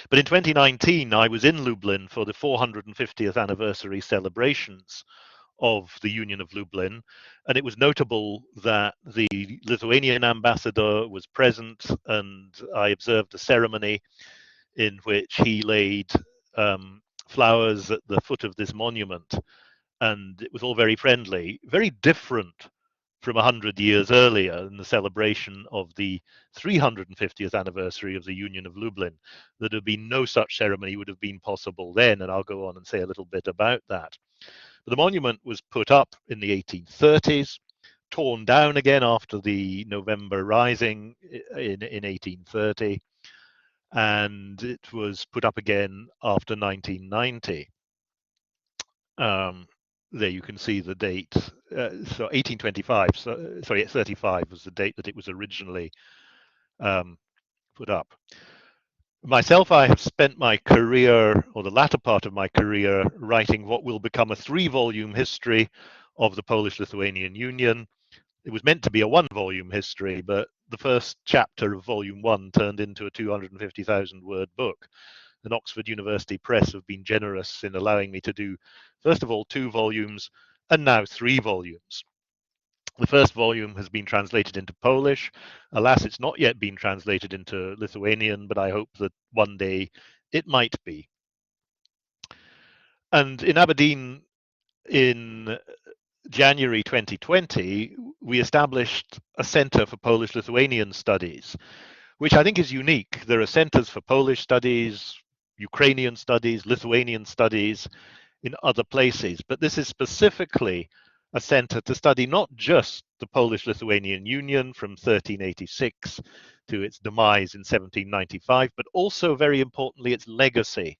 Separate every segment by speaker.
Speaker 1: But in 2019, I was in Lublin for the 450th anniversary celebrations of the Union of Lublin, and it was notable that the Lithuanian ambassador was present, and I observed a ceremony in which he laid flowers at the foot of this monument, and it was all very friendly, very different from 100 years earlier in the celebration of the 350th anniversary of the Union of Lublin. There'd have been no such ceremony would have been possible then, and I'll go on and say a little bit about that. But the monument was put up in the 1830s, torn down again after the November Rising in 1830, and it was put up again after 1990. There you can see the date. So 1825, sorry, 35 was the date that it was originally put up. Myself, I have spent my career, or the latter part of my career, writing what will become a 3-volume history of the Polish-Lithuanian Union. It was meant to be a 1-volume history, but the first chapter of volume 1 turned into a 250,000-word book. And Oxford University Press have been generous in allowing me to do, first of all, 2 volumes, and now 3 volumes. The first volume has been translated into Polish. Alas, it's not yet been translated into Lithuanian, but I hope that one day it might be. And in Aberdeen in January 2020, we established a Centre for Polish-Lithuanian Studies, which I think is unique. There are centres for Polish studies, Ukrainian studies, Lithuanian studies in other places, but this is specifically a centre to study not just the Polish-Lithuanian Union from 1386 to its demise in 1795, but also, very importantly, its legacy,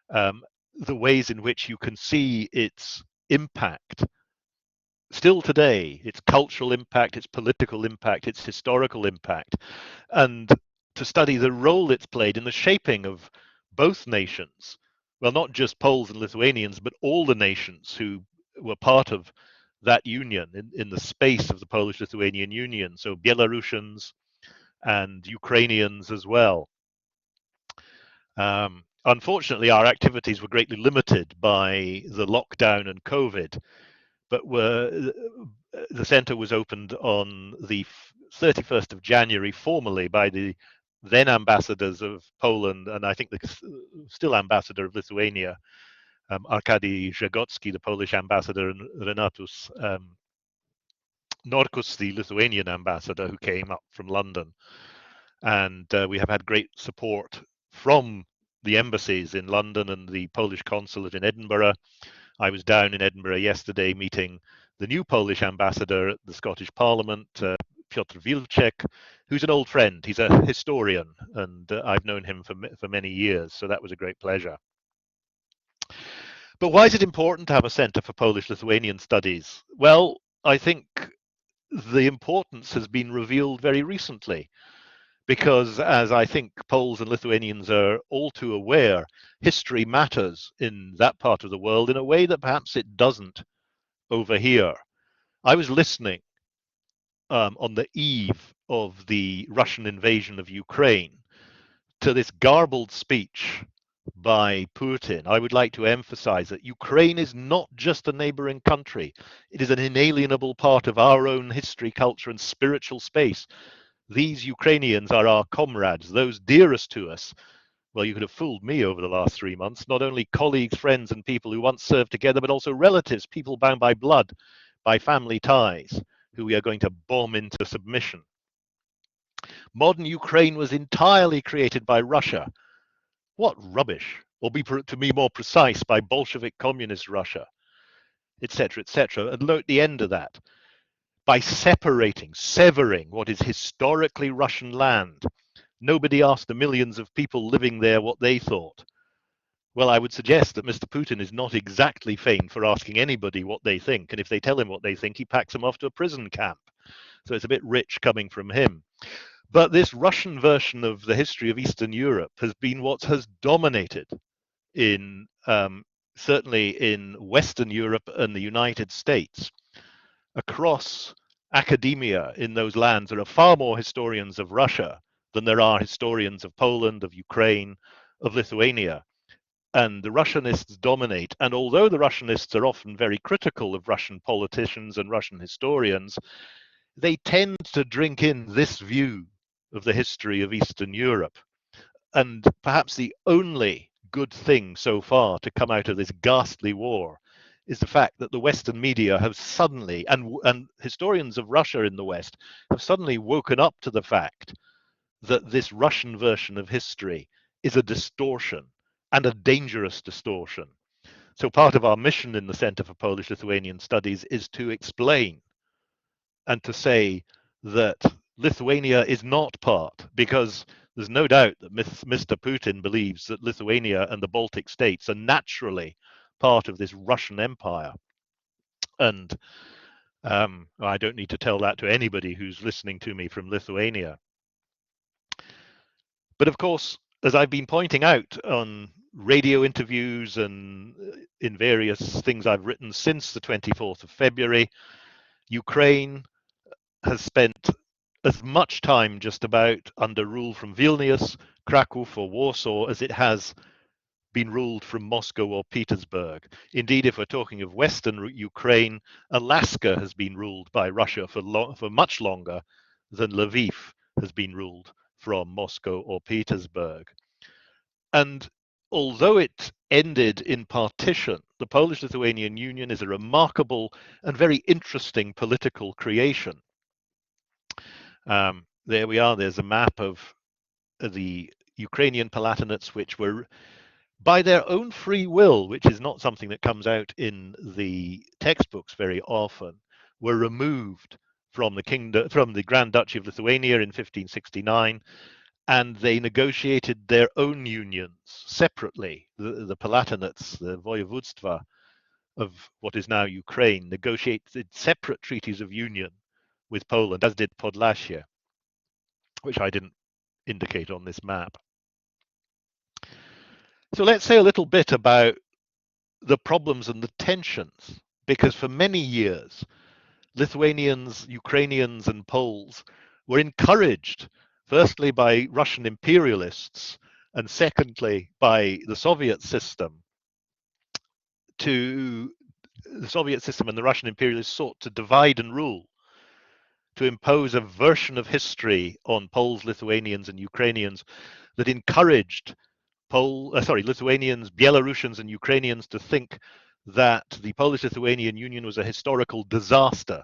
Speaker 1: the ways in which you can see its impact still today, its cultural impact, its political impact, its historical impact, and to study the role it's played in the shaping of both nations. Well, not just Poles and Lithuanians, but all the nations who were part of that union in the space of the Polish-Lithuanian Union, so Belarusians and Ukrainians as well. Unfortunately, our activities were greatly limited by the lockdown and COVID, but the centre was opened on the 31st of January formally by the then ambassadors of Poland, and I think the still ambassador of Lithuania, Arkady Żegocki, the Polish ambassador, and Renatus Norkus, the Lithuanian ambassador, who came up from London. And we have had great support from the embassies in London and the Polish consulate in Edinburgh. I was down in Edinburgh yesterday meeting the new Polish ambassador at the Scottish Parliament, Piotr Wilczek, who's an old friend. He's a historian, and I've known him for many years, so that was a great pleasure. But why is it important to have a Centre for Polish-Lithuanian Studies? Well, I think the importance has been revealed very recently, because as I think Poles and Lithuanians are all too aware, history matters in that part of the world in a way that perhaps it doesn't over here. I was listening on the eve of the Russian invasion of Ukraine to this garbled speech by Putin. I would like to emphasize that Ukraine is not just a neighboring country. It is an inalienable part of our own history, culture, and spiritual space. These Ukrainians are our comrades, those dearest to us. Well, you could have fooled me over the last 3 months, not only colleagues, friends, and people who once served together, but also relatives, people bound by blood, by family ties, who we are going to bomb into submission. Modern Ukraine was entirely created by Russia. What rubbish, or to be more precise, by Bolshevik communist Russia, etc., etc. And at the end of that, by severing what is historically Russian land. Nobody asked the millions of people living there what they thought. Well, I would suggest that Mr. Putin is not exactly famed for asking anybody what they think, and if they tell him what they think, he packs them off to a prison camp. So it's a bit rich coming from him. But this Russian version of the history of Eastern Europe has been what has dominated in certainly in Western Europe and the United States. Across academia in those lands, there are far more historians of Russia than there are historians of Poland, of Ukraine, of Lithuania. And the Russianists dominate. And although the Russianists are often very critical of Russian politicians and Russian historians, they tend to drink in this view of the history of Eastern Europe. And perhaps the only good thing so far to come out of this ghastly war is the fact that the Western media have suddenly, and historians of Russia in the West, have suddenly woken up to the fact that this Russian version of history is a distortion, and a dangerous distortion. So part of our mission in the Center for Polish-Lithuanian Studies is to explain and to say that Lithuania is not part, because there's no doubt that Mr. Putin believes that Lithuania and the Baltic states are naturally part of this Russian empire. And I don't need to tell that to anybody who's listening to me from Lithuania. But of course, as I've been pointing out on radio interviews and in various things I've written since the 24th of February, Ukraine has spent as much time just about under rule from Vilnius, Krakow, or Warsaw as it has been ruled from Moscow or Petersburg. Indeed, if we're talking of Western Ukraine, Alaska has been ruled by Russia for much longer than Lviv has been ruled from Moscow or Petersburg. And although it ended in partition, the Polish-Lithuanian Union is a remarkable and very interesting political creation. There we are. There's a map of the Ukrainian Palatinates, which were, by their own free will, which is not something that comes out in the textbooks very often, were removed from the kingdom, from the Grand Duchy of Lithuania in 1569, and they negotiated their own unions separately. The Palatinates, the Voivodstva of what is now Ukraine, negotiated separate treaties of union with Poland, as did Podlasie, which I didn't indicate on this map. So let's say a little bit about the problems and the tensions, because for many years, Lithuanians, Ukrainians, and Poles were encouraged, firstly by Russian imperialists, and secondly by the Soviet system, the Soviet system and the Russian imperialists sought to divide and rule, to impose a version of history on Poles, Lithuanians, and Ukrainians that encouraged Lithuanians, Belarusians, and Ukrainians to think that the Polish-Lithuanian Union was a historical disaster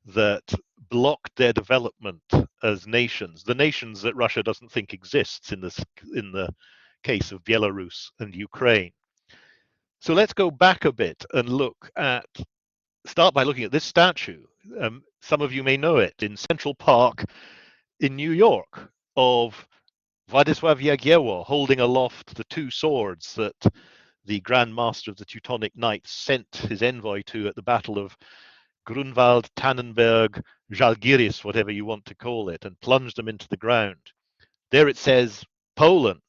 Speaker 1: that blocked their development as nations, the nations that Russia doesn't think exists in the case of Belarus and Ukraine. So let's go back a bit and start by looking at this statue. Some of you may know it, in Central Park in New York, of Władysław Jagiełło holding aloft the two swords that the Grand Master of the Teutonic Knights sent his envoy to at the Battle of Grunwald, Tannenberg, Żalgiris, whatever you want to call it, and plunged them into the ground. There it says Poland,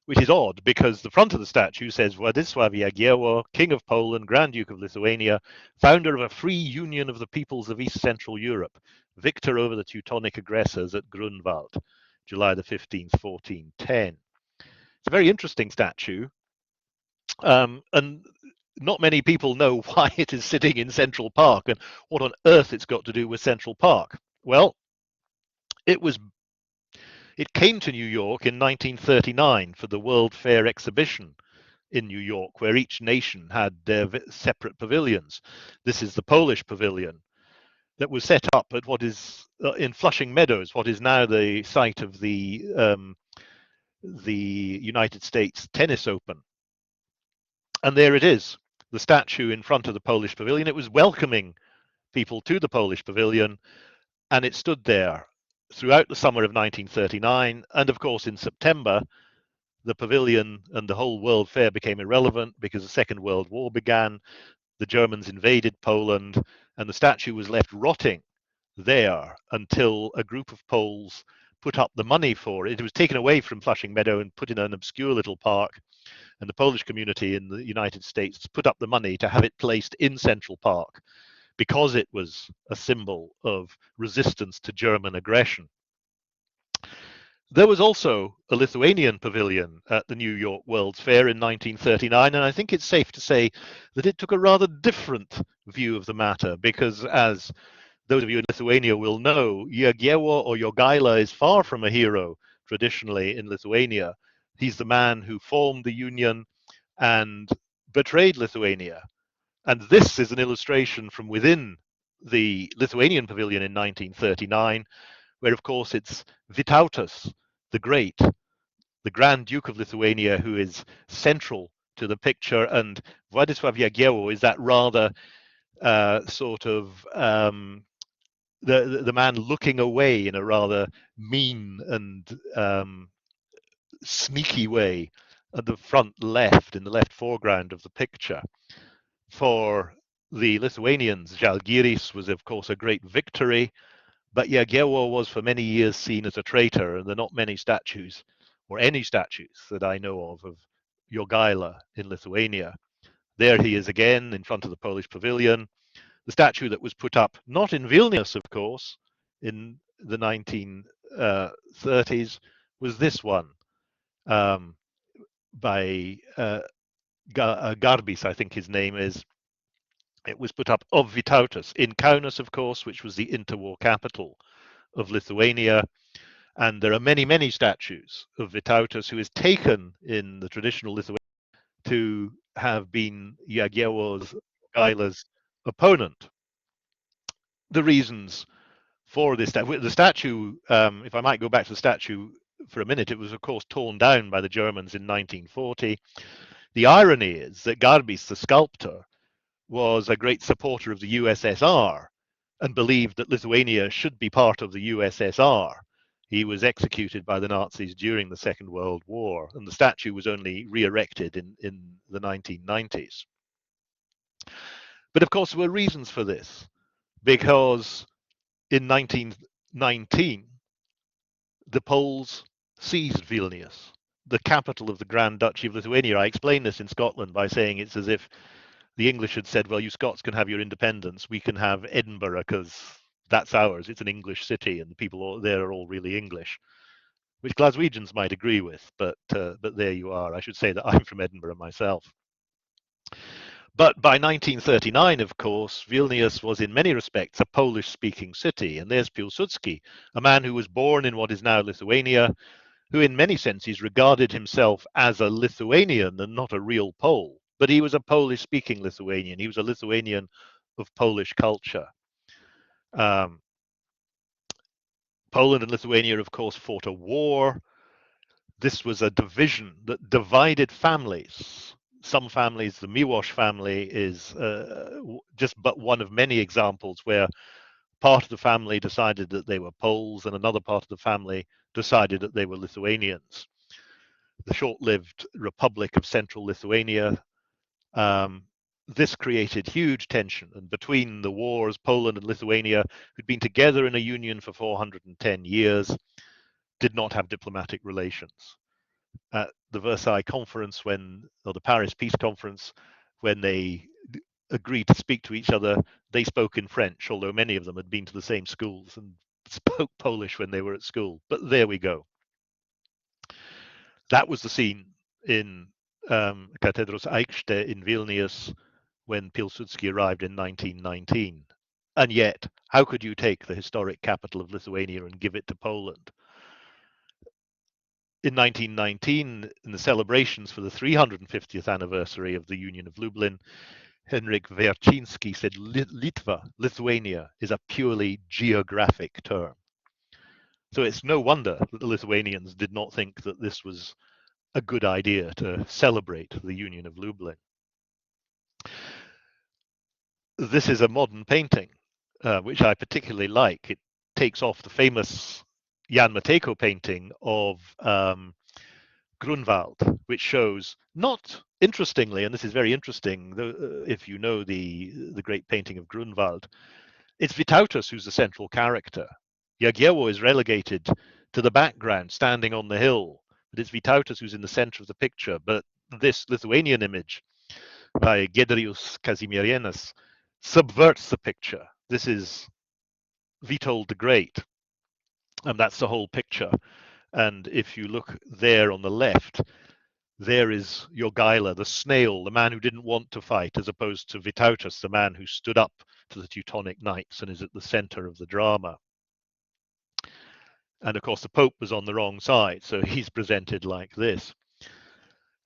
Speaker 1: which is odd because the front of the statue says Władysław Jagiełło, King of Poland, Grand Duke of Lithuania, founder of a free union of the peoples of East Central Europe, victor over the Teutonic aggressors at Grunwald, July the 15th, 1410. It's a very interesting statue, and not many people know why it is sitting in Central Park and what on earth it's got to do with Central Park. Well, it came to New York in 1939 for the World Fair exhibition in New York, where each nation had their separate pavilions. This is the Polish pavilion that was set up at what is in Flushing Meadows, what is now the site of the United States Tennis Open. And there it is, the statue in front of the Polish pavilion. It was welcoming people to the Polish pavilion, and it stood there throughout the summer of 1939. And of course, in September, the pavilion and the whole World Fair became irrelevant because the Second World War began. The Germans invaded Poland, and the statue was left rotting there until a group of Poles put up the money for it. It was taken away from Flushing Meadow and put in an obscure little park, and the Polish community in the United States put up the money to have it placed in Central Park because it was a symbol of resistance to German aggression. There was also a Lithuanian pavilion at the New York World's Fair in 1939, and I think it's safe to say that it took a rather different view of the matter, because as those of you in Lithuania will know, Jagiełło or Jogaila is far from a hero traditionally in Lithuania. He's the man who formed the union and betrayed Lithuania. And this is an illustration from within the Lithuanian pavilion in 1939, where, of course, it's Vytautas the Great, the Grand Duke of Lithuania, who is central to the picture, and Władysław Jagiełło is that rather sort of the man looking away in a rather mean and sneaky way at the front left, in the left foreground of the picture. For the Lithuanians, Žalgiris was, of course, a great victory, but Jagiełło was for many years seen as a traitor, and there are not many statues, or any statues that I know of Jogaila in Lithuania. There he is again in front of the Polish pavilion. The statue that was put up, not in Vilnius, of course, in the 1930s, was this one by Garbis, I think his name is. It was put up of Vytautas in Kaunas, of course, which was the interwar capital of Lithuania. And there are many, many statues of Vytautas, who is taken in the traditional Lithuanian to have been Jagiełło's, Jogaila's opponent. The reasons for this, the statue, if I might go back to the statue for a minute, it was, of course, torn down by the Germans in 1940. The irony is that Garbis, the sculptor, was a great supporter of the USSR and believed that Lithuania should be part of the USSR. He was executed by the Nazis during the Second World War, and the statue was only re-erected in the 1990s. But of course, there were reasons for this, because in 1919, the Poles seized Vilnius, the capital of the Grand Duchy of Lithuania. I explain this in Scotland by saying it's as if the English had said, well, you Scots can have your independence, we can have Edinburgh because that's ours. It's an English city, and the people there are all really English, which Glaswegians might agree with, but there you are. I should say that I'm from Edinburgh myself. But by 1939, of course, Vilnius was in many respects a Polish-speaking city, and there's Piłsudski, a man who was born in what is now Lithuania, who in many senses regarded himself as a Lithuanian and not a real Pole. But he was a Polish-speaking Lithuanian. He was a Lithuanian of Polish culture. Poland and Lithuania, of course, fought a war. This was a division that divided families. Some families, the Miłosz family is just but one of many examples where part of the family decided that they were Poles and another part of the family decided that they were Lithuanians. The short-lived Republic of Central Lithuania, this created huge tension, and between the wars, Poland and Lithuania, who'd been together in a union for 410 years, did not have diplomatic relations. At the Versailles Conference, or the Paris Peace Conference, when they agreed to speak to each other, they spoke in French, although many of them had been to the same schools and spoke Polish when they were at school. But there we go. That was the scene in Katedros Aikšte in Vilnius when Piłsudski arrived in 1919. And yet, how could you take the historic capital of Lithuania and give it to Poland? In 1919, in the celebrations for the 350th anniversary of the Union of Lublin, Henryk Wierciński said Litva, Lithuania, is a purely geographic term. So it's no wonder that the Lithuanians did not think that this was a good idea to celebrate the Union of Lublin. This is a modern painting, which I particularly like. It takes off the famous Jan Matejko painting of Grunwald, which shows, not interestingly, and this is very interesting, if you know the great painting of Grunwald, it's Vytautas who's the central character. Jagiełło is relegated to the background, standing on the hill, but it's Vytautas who's in the center of the picture. But this Lithuanian image by Giedrius Kazimierienas subverts the picture. This is Witold the Great, and that's the whole picture. And if you look there on the left, there is Jogaila, the snail, the man who didn't want to fight, as opposed to Vytautas, the man who stood up to the Teutonic Knights and is at the center of the drama. And of course, the Pope was on the wrong side, so he's presented like this.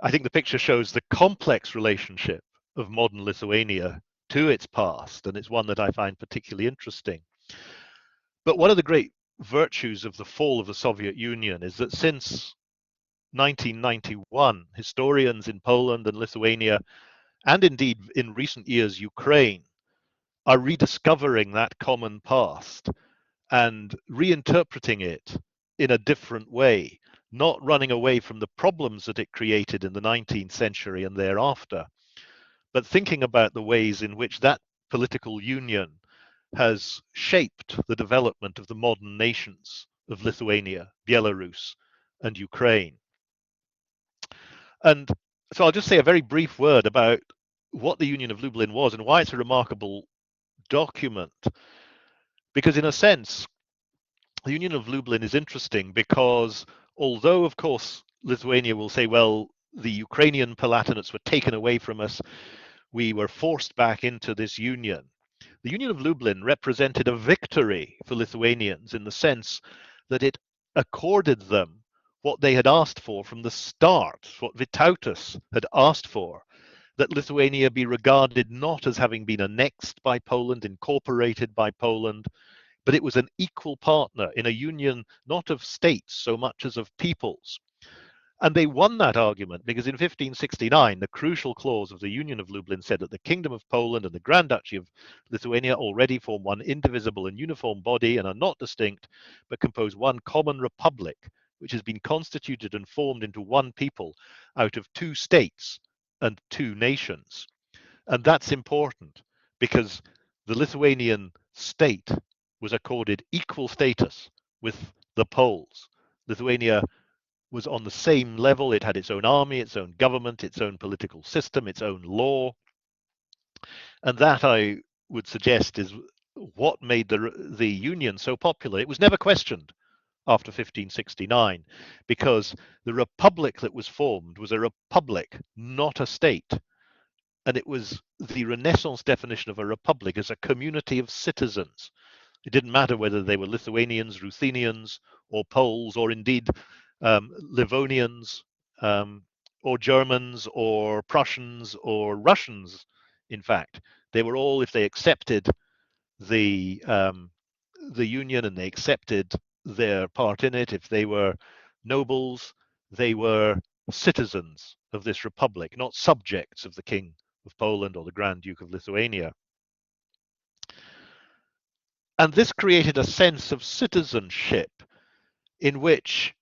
Speaker 1: I think the picture shows the complex relationship of modern Lithuania to its past, and it's one that I find particularly interesting. But one of the great virtues of the fall of the Soviet Union is that since 1991, historians in Poland and Lithuania, and indeed in recent years Ukraine, are rediscovering that common past and reinterpreting it in a different way, not running away from the problems that it created in the 19th century and thereafter, but thinking about the ways in which that political union has shaped the development of the modern nations of Lithuania, Belarus, and Ukraine. And so I'll just say a very brief word about what the Union of Lublin was and why it's a remarkable document. Because in a sense, the Union of Lublin is interesting because although, of course, Lithuania will say, well, the Ukrainian Palatinates were taken away from us, we were forced back into this union. The Union of Lublin represented a victory for Lithuanians in the sense that it accorded them what they had asked for from the start, what Vytautas had asked for, that Lithuania be regarded not as having been annexed by Poland, incorporated by Poland, but it was an equal partner in a union not of states so much as of peoples. And they won that argument because in 1569, the crucial clause of the Union of Lublin said that the Kingdom of Poland and the Grand Duchy of Lithuania already form one indivisible and uniform body and are not distinct, but compose one common republic, which has been constituted and formed into one people out of two states and two nations. And that's important because the Lithuanian state was accorded equal status with the Poles. Lithuania was on the same level. It had its own army, its own government, its own political system, its own law. And that, I would suggest, is what made the union so popular. It was never questioned after 1569 because the republic that was formed was a republic, not a state. And it was the Renaissance definition of a republic as a community of citizens. It didn't matter whether they were Lithuanians, Ruthenians, or Poles, or indeed Livonians, or Germans, or Prussians, or Russians. In fact, they were all, if they accepted the union and they accepted their part in it, if they were nobles, they were citizens of this republic, not subjects of the King of Poland or the Grand Duke of Lithuania. And this created a sense of citizenship in which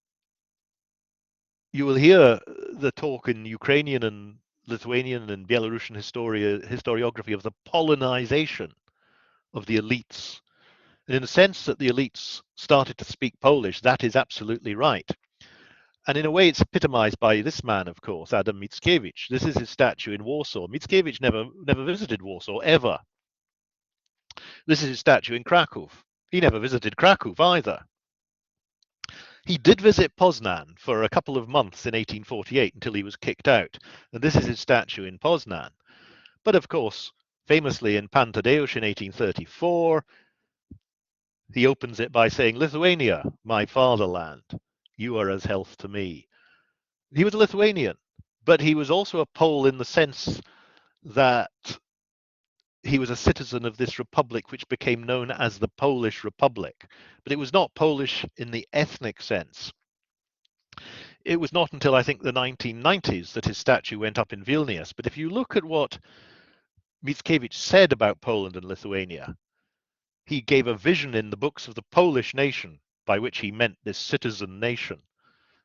Speaker 1: you will hear the talk in Ukrainian and Lithuanian and Belarusian historiography of the Polonization of the elites. And in the sense that the elites started to speak Polish, that is absolutely right. And in a way, it's epitomized by this man, of course, Adam Mickiewicz. This is his statue in Warsaw. Mickiewicz never visited Warsaw, ever. This is his statue in Krakow. He never visited Krakow either. He did visit Poznan for a couple of months in 1848 until he was kicked out. And this is his statue in Poznan. But of course, famously in Pan Tadeusz in 1834, he opens it by saying, Lithuania, my fatherland, you are as health to me. He was a Lithuanian, but he was also a Pole in the sense that he was a citizen of this republic, which became known as the Polish Republic. But it was not Polish in the ethnic sense. It was not until, I think, the 1990s that his statue went up in Vilnius. But if you look at what Mickiewicz said about Poland and Lithuania, he gave a vision in the books of the Polish nation, by which he meant this citizen nation.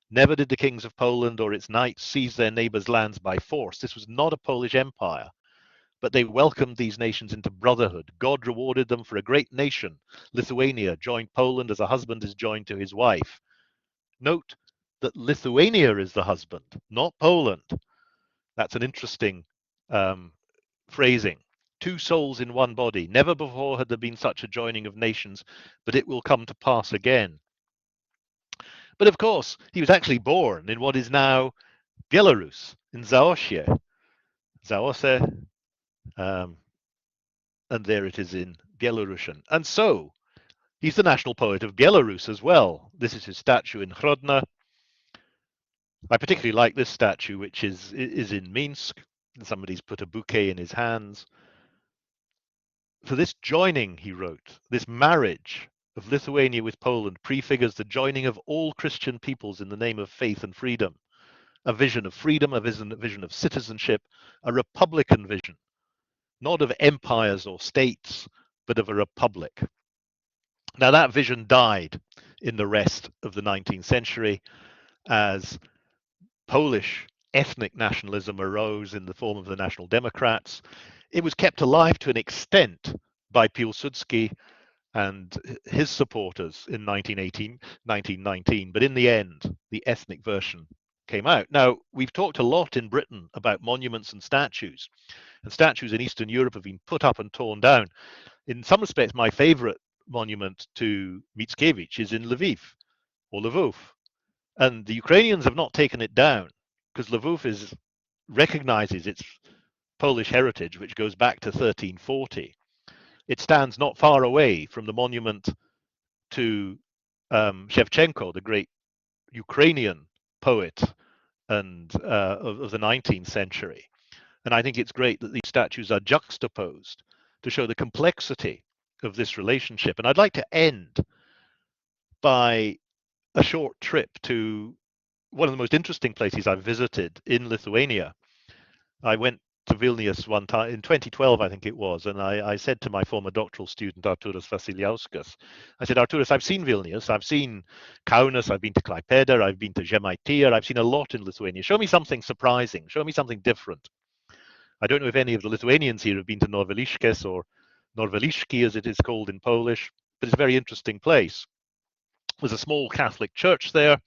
Speaker 1: Never did the kings of Poland or its knights seize their neighbors' lands by force. This was not a Polish empire, but they welcomed these nations into brotherhood. God rewarded them for a great nation. Lithuania joined Poland as a husband is joined to his wife. Note that Lithuania is the husband, not Poland. That's an interesting phrasing. Two souls in one body. Never before had there been such a joining of nations, but it will come to pass again. But of course, he was actually born in what is now Belarus, in Zaosie, um, and there it is in Belarusian. And so he's the national poet of Belarus as well. This is his statue in Hrodna. I particularly like this statue, which is in Minsk. Somebody's put a bouquet in his hands. For this joining, he wrote, this marriage of Lithuania with Poland prefigures the joining of all Christian peoples in the name of faith and freedom. A vision of freedom, a vision of citizenship, a republican vision, not of empires or states, but of a republic. Now, that vision died in the rest of the 19th century as Polish ethnic nationalism arose in the form of the National Democrats. It was kept alive to an extent by Piłsudski and his supporters in 1918, 1919, but in the end, the ethnic version came out. Now, we've talked a lot in Britain about monuments and statues in Eastern Europe have been put up and torn down. In some respects, my favorite monument to Mickiewicz is in Lviv or Lvov, and the Ukrainians have not taken it down because Lvov recognizes its Polish heritage, which goes back to 1340. It stands not far away from the monument to Shevchenko, the great Ukrainian poet and of the 19th century. And I think it's great that these statues are juxtaposed to show the complexity of this relationship. And I'd like to end by a short trip to one of the most interesting places I've visited in Lithuania. I went to Vilnius one time in 2012, I think it was, and I said to my former doctoral student, Arturas Vasiliauskas, I said, Arturas, I've seen Vilnius, I've seen Kaunas, I've been to Klaipėda, I've been to Žemaitija, I've seen a lot in Lithuania. Show me something surprising, show me something different. I don't know if any of the Lithuanians here have been to Norveliškės or Norveliški, as it is called in Polish, but it's a very interesting place. There's a small Catholic church there.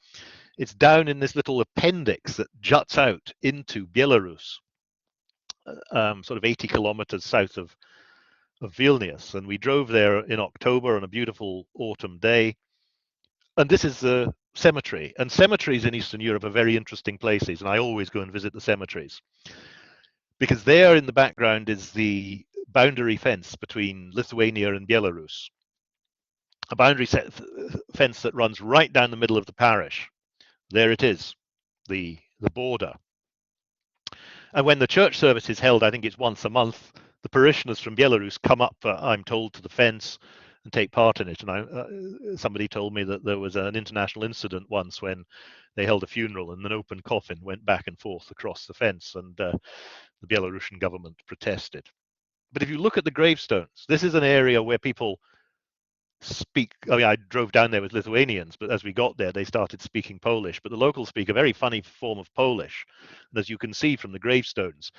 Speaker 1: It's down in this little appendix that juts out into Belarus, sort of 80 kilometers south of Vilnius. And we drove there in October on a beautiful autumn day. And this is the cemetery. And cemeteries in Eastern Europe are very interesting places. And I always go and visit the cemeteries, because there in the background is the boundary fence between Lithuania and Belarus, a boundary fence that runs right down the middle of the parish. There it is, the border. And when the church service is held, I think it's once a month, the parishioners from Belarus come up, I'm told, to the fence and take part in it. And somebody told me that there was an international incident once when they held a funeral and an open coffin went back and forth across the fence, and the Belarusian government protested. But if you look at the gravestones, this is an area where people speak. I mean, I drove down there with Lithuanians, but as we got there, they started speaking Polish. But the locals speak a very funny form of Polish, and as you can see from the gravestones,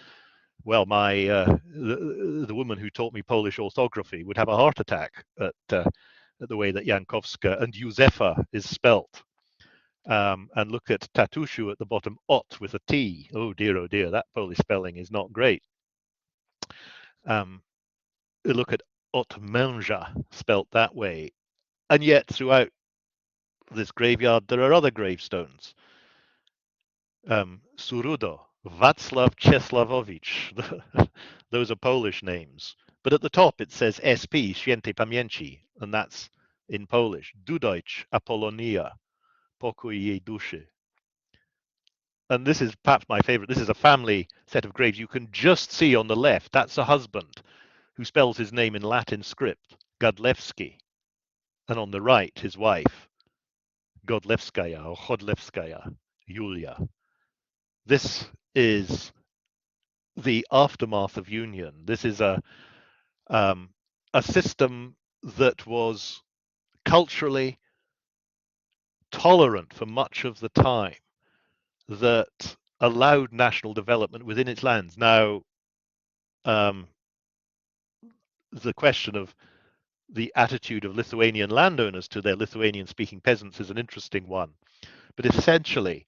Speaker 1: well, the woman who taught me Polish orthography would have a heart attack at the way that Jankowska and Józefa is spelt. And look at Tatushu at the bottom, Ot with a T. Oh dear, that Polish spelling is not great. Look at Otmęża, spelt that way. And yet throughout this graveyard, there are other gravestones. Surudo, Wacław Czesławowicz, those are Polish names. But at the top it says SP, Świętej Pamięci, and that's in Polish. Dudojcz Apolonia, Pokój jej duszy. And this is perhaps my favorite. This is a family set of graves. You can just see on the left, that's a husband who spells his name in Latin script, Godlewski. And on the right, his wife, Godlewskaja or Chodlewskaja, Julia. This is the aftermath of union. This is a system that was culturally tolerant for much of the time, that allowed national development within its lands. Now, the question of the attitude of Lithuanian landowners to their Lithuanian-speaking peasants is an interesting one. But essentially,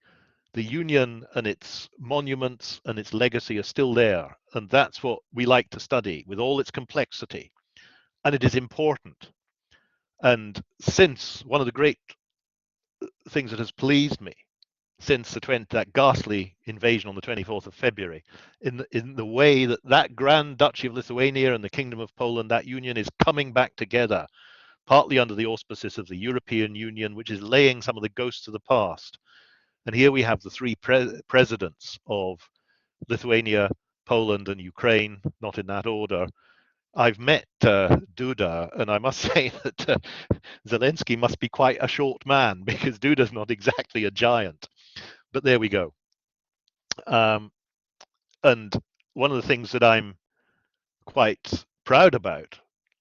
Speaker 1: the union and its monuments and its legacy are still there. And that's what we like to study with all its complexity. And it is important. And since one of the great things that has pleased me since that ghastly invasion on the 24th of February, in the way that that Grand Duchy of Lithuania and the Kingdom of Poland, that union is coming back together, partly under the auspices of the European Union, which is laying some of the ghosts of the past. And here we have the three presidents of Lithuania, Poland, and Ukraine, not in that order. I've met Duda, and I must say that Zelensky must be quite a short man, because Duda's not exactly a giant. But there we go. And one of the things that I'm quite proud about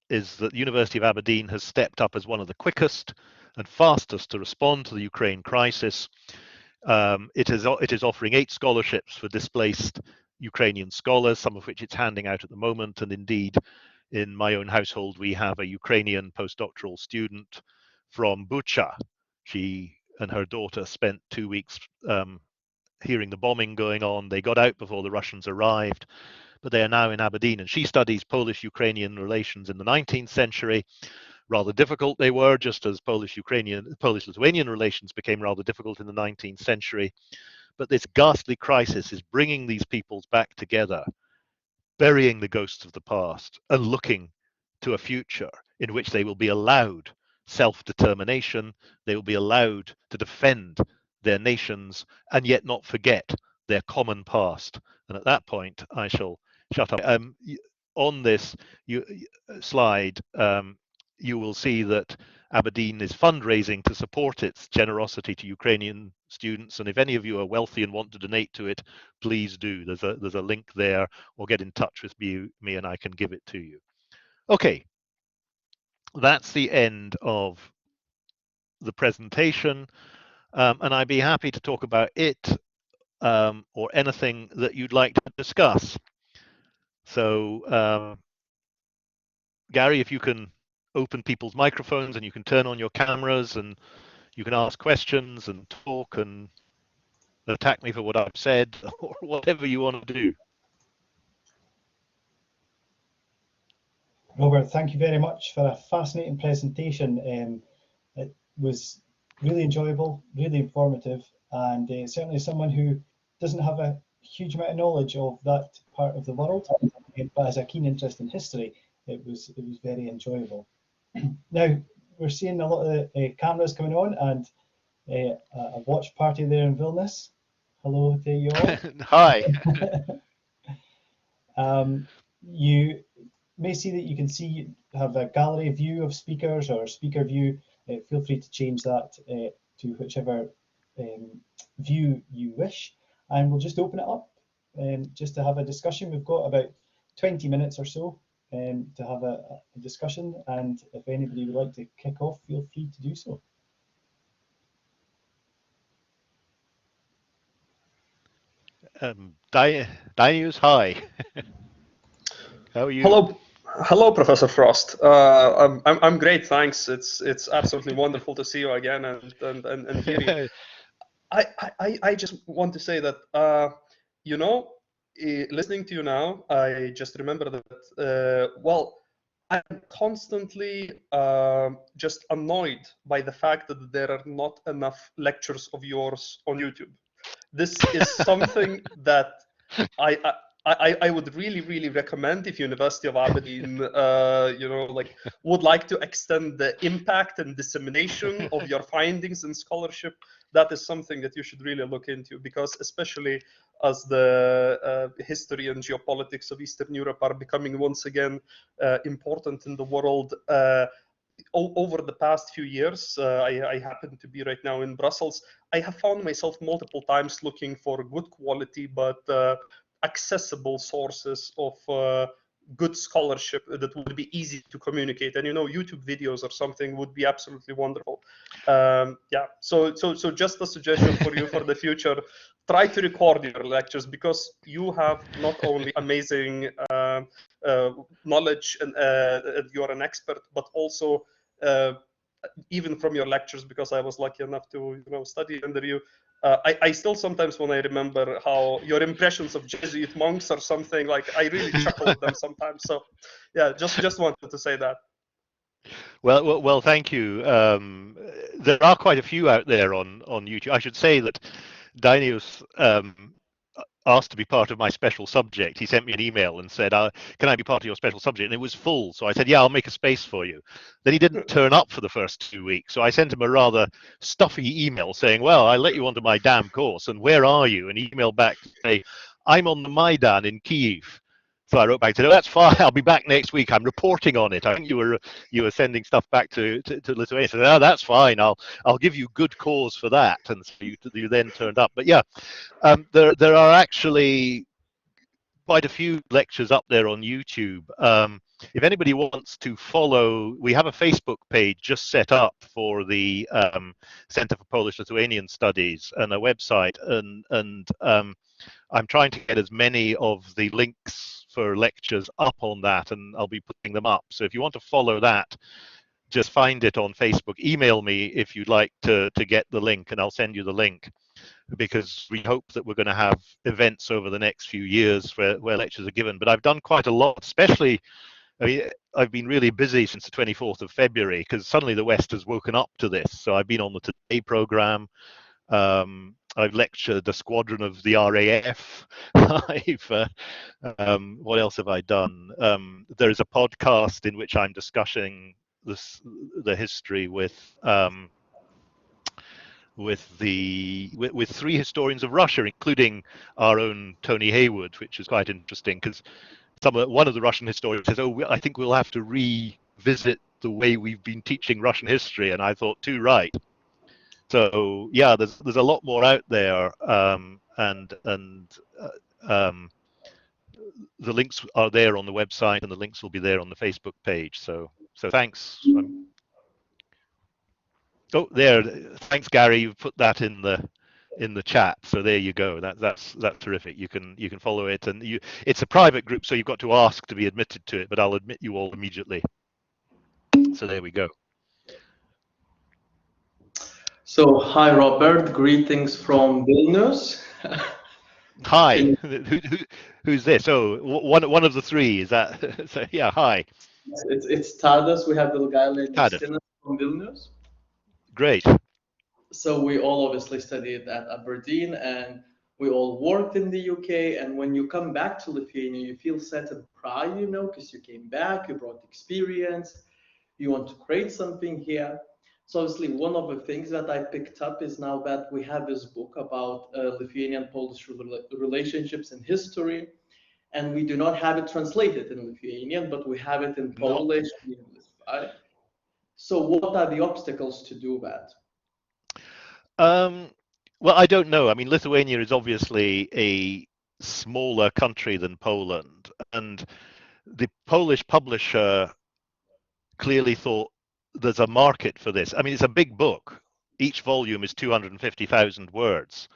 Speaker 1: is that the University of Aberdeen has stepped up as one of the quickest and fastest to respond to the Ukraine crisis. It is offering 8 scholarships for displaced Ukrainian scholars, some of which it's handing out at the moment. And indeed, in my own household, we have a Ukrainian postdoctoral student from Bucha. She and her daughter spent 2 weeks hearing the bombing going on. They got out before the Russians arrived, but they are now in Aberdeen. And she studies Polish-Ukrainian relations in the 19th century. Rather difficult they were, just as Polish-Lithuanian relations became rather difficult in the 19th century. But this ghastly crisis is bringing these peoples back together, burying the ghosts of the past and looking to a future in which they will be allowed self-determination, they will be allowed to defend their nations and yet not forget their common past. And at that point, I shall shut up. On this slide, you will see that Aberdeen is fundraising to support its generosity to Ukrainian students. And if any of you are wealthy and want to donate to it, please do. There's a link there, or get in touch with me and I can give it to you. Okay, that's the end of the presentation. And I'd be happy to talk about it or anything that you'd like to discuss. So, Gary, if you can open people's microphones and you can turn on your cameras and you can ask questions and talk and attack me for what I've said or whatever you want to do.
Speaker 2: Robert, thank you very much for a fascinating presentation. It was really enjoyable, really informative, and certainly someone who doesn't have a huge amount of knowledge of that part of the world, but has a keen interest in history. It was very enjoyable. Now, we're seeing a lot of cameras coming on and a watch party there in Vilnius. Hello to you all.
Speaker 1: Hi.
Speaker 2: You may see that you can have a gallery view of speakers or speaker view. Feel free to change that to whichever view you wish, and we'll just open it up just to have a discussion. We've got about 20 minutes or so to have a discussion, and if anybody would like to kick off, feel free to do so.
Speaker 1: Danius, hi. How are you?
Speaker 3: Hello, Professor Frost. I'm great, thanks. It's absolutely wonderful to see you again and hear you. I just want to say that listening to you now, I just remember that well, I'm constantly just annoyed by the fact that there are not enough lectures of yours on YouTube. This is something that I would really recommend if University of Aberdeen, would like to extend the impact and dissemination of your findings and scholarship. That is something that you should really look into, because especially as the history and geopolitics of Eastern Europe are becoming once again important in the world. Over the past few years, I happen to be right now in Brussels. I have found myself multiple times looking for good quality but accessible sources of good scholarship that would be easy to communicate. And YouTube videos or something would be absolutely wonderful. Yeah. So just a suggestion for you for the future: try to record your lectures, because you have not only amazing knowledge and you're an expert, but also even from your lectures, because I was lucky enough to study under you. I still sometimes, when I remember how your impressions of Jesuit monks or something, like, I really chuckle at them sometimes. So yeah, just wanted to say that.
Speaker 1: Well, thank you. There are quite a few out there on YouTube. I should say that Dainius asked to be part of my special subject. He sent me an email and said, "Can I be part of your special subject?" And it was full, so I said, "Yeah, I'll make a space for you." Then he didn't turn up for the first 2 weeks, so I sent him a rather stuffy email saying, "Well, I let you onto my damn course, and where are you?" And he emailed back to say, "I'm on the Maidan in Kyiv." So I wrote back to him, "That's fine. I'll be back next week. I'm reporting on it. I think you were sending stuff back to Lithuania." So, "Oh, that's fine. I'll give you good cause for that." And so you then turned up. But yeah, there are actually quite a few lectures up there on YouTube. If anybody wants to follow, we have a Facebook page just set up for the Center for Polish-Lithuanian Studies and a website, and I'm trying to get as many of the links for lectures up on that, and I'll be putting them up. So if you want to follow that, just find it on Facebook. Email me if you'd like to get the link, and I'll send you the link, because we hope that we're going to have events over the next few years where lectures are given. But I've done quite a lot, especially, I mean, I've been really busy since the 24th of February because suddenly the West has woken up to this. So I've been on the Today program. I've lectured a squadron of the RAF. What else have I done? There is a podcast in which I'm discussing the history with three historians of Russia, including our own Tony Hayward, which is quite interesting because one of the Russian historians says, "Oh, I think we'll have to revisit the way we've been teaching Russian history," and I thought, too right. So yeah, there's a lot more out there, and the links are there on the website, and the links will be there on the Facebook page. So thanks. Oh, there. Thanks, Gary. You've put that in the chat. So there you go. That's terrific. You can follow it, and it's a private group, so you've got to ask to be admitted to it. But I'll admit you all immediately. So there we go.
Speaker 4: So hi, Robert. Greetings from Vilnius.
Speaker 1: Hi. Who's this? Oh, one of the three. Is that? So yeah. Hi.
Speaker 4: It's Tadas. We have the guy named
Speaker 1: Tadas.
Speaker 4: from Vilnius.
Speaker 1: Great.
Speaker 4: So we all obviously studied at Aberdeen, and we all worked in the UK. And when you come back to Lithuania, you feel certain pride, because you came back, you brought experience, you want to create something here. So obviously, one of the things that I picked up is now that we have this book about Lithuanian-Polish relationships and history, and we do not have it translated in Lithuanian, but we have it in Polish and English, right? So what are the obstacles to do that?
Speaker 1: Well, I don't know. I mean, Lithuania is obviously a smaller country than Poland, and the Polish publisher clearly thought there's a market for this. I mean, it's a big book. Each volume is 250,000 words.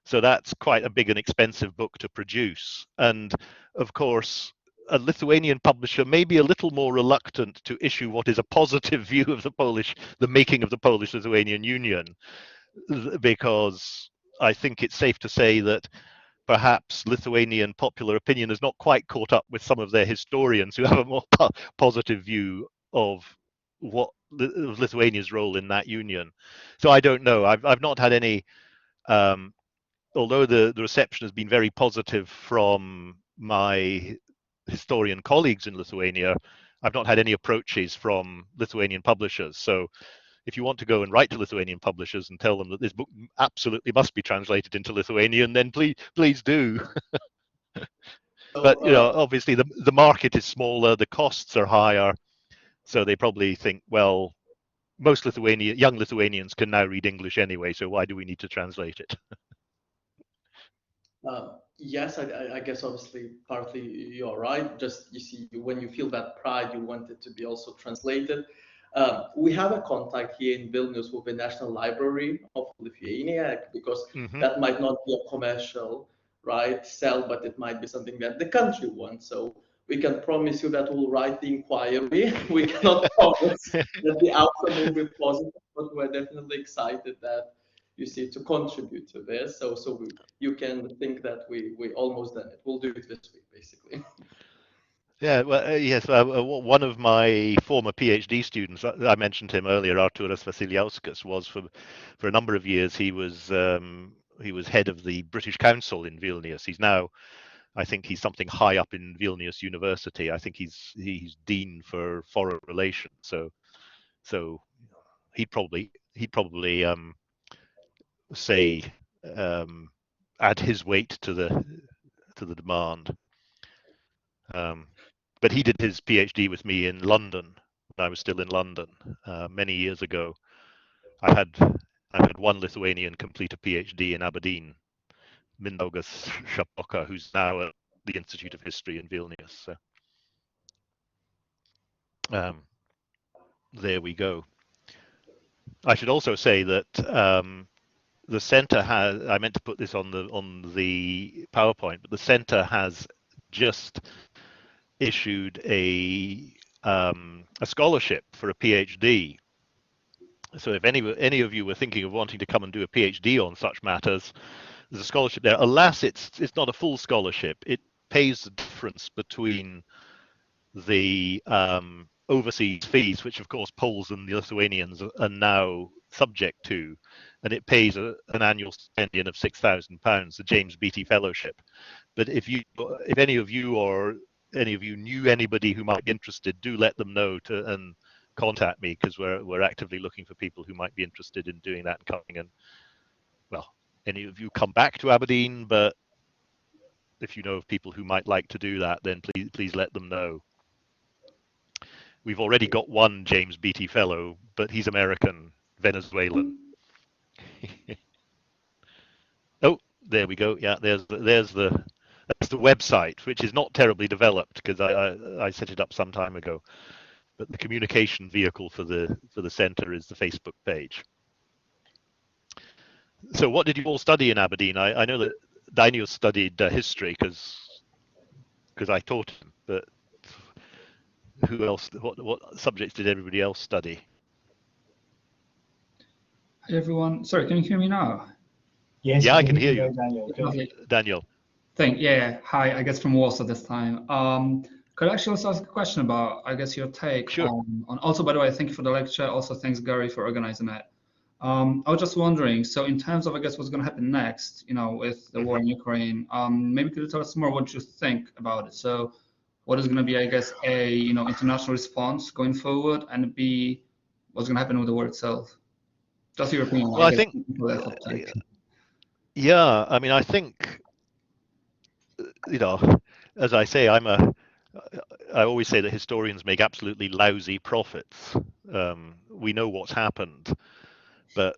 Speaker 1: So that's quite a big and expensive book to produce. And of course, a Lithuanian publisher may be a little more reluctant to issue what is a positive view of the making of the Polish-Lithuanian Union, because I think it's safe to say that perhaps Lithuanian popular opinion has not quite caught up with some of their historians who have a more positive view of Lithuania's role in that union. So I don't know. I've not had any, although the reception has been very positive from my historian colleagues in Lithuania, I've not had any approaches from Lithuanian publishers. So if you want to go and write to Lithuanian publishers and tell them that this book absolutely must be translated into Lithuanian, then please do. But obviously the market is smaller, the costs are higher, so they probably think, well, most young Lithuanians can now read English anyway, so why do we need to translate it?
Speaker 4: Yes, I guess obviously partly you're right. Just you see, when you feel that pride, you want it to be also translated. We have a contact here in Vilnius with the National Library of Lithuania, because that might not be a commercial sell, but it might be something that the country wants. So we can promise you that we'll write the inquiry. We cannot promise that the outcome will be positive, but we're definitely excited that to contribute to this. So you can think that we almost done it. We'll do it this week, basically.
Speaker 1: Yeah, well, yes. One of my former PhD students, I mentioned him earlier, Arturas Vasiliauskas, was for a number of years. He was head of the British Council in Vilnius. He's now, I think, he's something high up in Vilnius University. I think he's dean for foreign relations. So he'd probably say add his weight to the demand. But he did his PhD with me in London when I was still in London many years ago. I had one Lithuanian complete a PhD in Aberdeen, Mindaugas Šapoka, who's now at the Institute of History in Vilnius. So, there we go. I should also say that the centre has. I meant to put this on the PowerPoint, but the centre has just issued a scholarship for a PhD. So if any of you were thinking of wanting to come and do a PhD on such matters, there's a scholarship there. Alas, it's not a full scholarship. It pays the difference between the overseas fees, which of course Poles and the Lithuanians are now subject to, and it pays an annual stipendium of £6,000, the James Beattie Fellowship. But if any of you or any of you knew anybody who might be interested, do let them know and contact me, because we're actively looking for people who might be interested in doing that and coming. And well, any of you come back to Aberdeen, but if you know of people who might like to do that, then please let them know. We've already got one James Beattie Fellow, but he's American, Venezuelan. Oh, there we go. Yeah, that's the website, which is not terribly developed because I set it up some time ago. But the communication vehicle for the centre is the Facebook page. So what did you all study in Aberdeen? I know that Daniel studied history because I taught him, but who else? What subjects did everybody else study?
Speaker 5: Hi everyone. Sorry, can you hear me now?
Speaker 2: Yes,
Speaker 1: Yeah,
Speaker 2: we
Speaker 1: I can hear you.
Speaker 2: Daniel.
Speaker 5: Okay.
Speaker 1: Daniel.
Speaker 5: Yeah. Hi, I guess from Warsaw this time. Could I actually also ask a question about, I guess, your take
Speaker 1: Sure.
Speaker 5: on also, by the way, thank you for the lecture. Also, thanks, Gary, for organizing it. I was just wondering, so in terms of, I guess, what's going to happen next, with the war in Ukraine, maybe could you tell us more what you think about it? So what is going to be, I guess, A, international response going forward, and B, what's going to happen with the war itself? Just your opinion.
Speaker 1: Well, I think, yeah, I mean, I think, as I say, I always say that historians make absolutely lousy profits. We know what's happened, but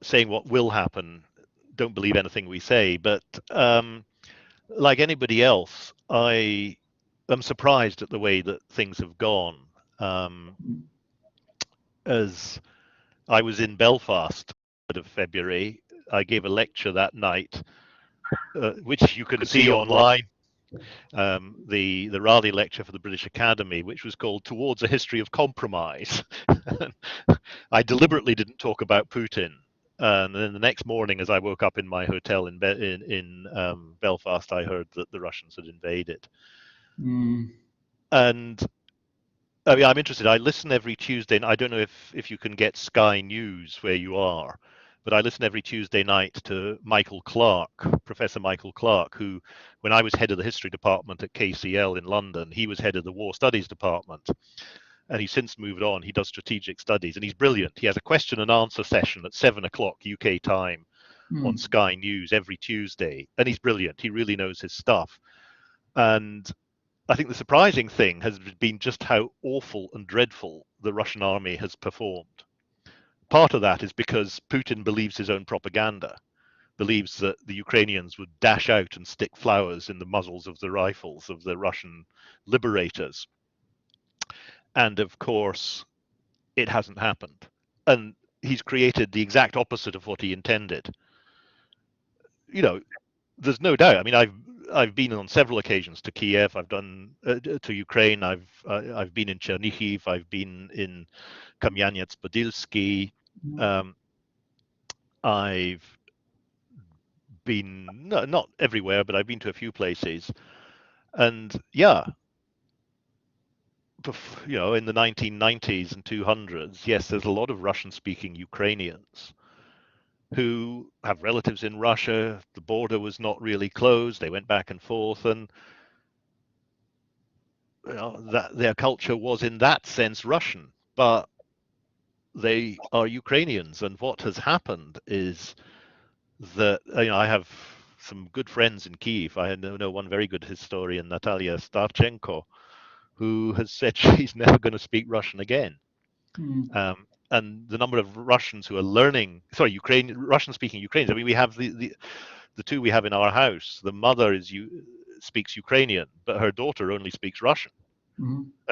Speaker 1: saying what will happen, don't believe anything we say. But like anybody else, I am surprised at the way that things have gone. As I was in Belfast of February, I gave a lecture that night, which you can see online. The Raleigh lecture for the British Academy, which was called "Towards a History of Compromise." I deliberately didn't talk about Putin, and then the next morning, as I woke up in my hotel in Belfast, I heard that the Russians had invaded. And I mean, I'm interested. I listen every Tuesday, and I don't know if you can get Sky News where you are, but I listen every Tuesday night to Michael Clark, Professor Michael Clark, who, when I was head of the history department at KCL in London, he was head of the war studies department. And he's since moved on. He does strategic studies, and he's brilliant. He has a question and answer session at 7 o'clock UK time on Sky News every Tuesday, and he's brilliant. He really knows his stuff. And I think the surprising thing has been just how awful and dreadful the Russian army has performed. Part of that is because Putin believes his own propaganda, believes that the Ukrainians would dash out and stick flowers in the muzzles of the rifles of the Russian liberators. And of course, it hasn't happened. And he's created the exact opposite of what he intended. There's no doubt. I mean, I've been on several occasions to Kiev. I've done to Ukraine. I've been in Chernihiv. I've been in Kamyanets-Podilsky. I've been not everywhere, but I've been to a few places. And yeah, you know, in the 1990s and 200s, yes, there's a lot of Russian-speaking Ukrainians who have relatives in Russia. The border was not really closed. They went back and forth, and you know, that their culture was in that sense Russian, but they are Ukrainians. And what has happened is that, you know, I have some good friends in Kyiv. I know one very good historian, Natalia Starchenko, who has said she's never going to speak Russian again. And the number of Russians who are learning, sorry, Russian-speaking Ukrainians. I mean, we have the two we have in our house. The mother speaks Ukrainian, but her daughter only speaks Russian.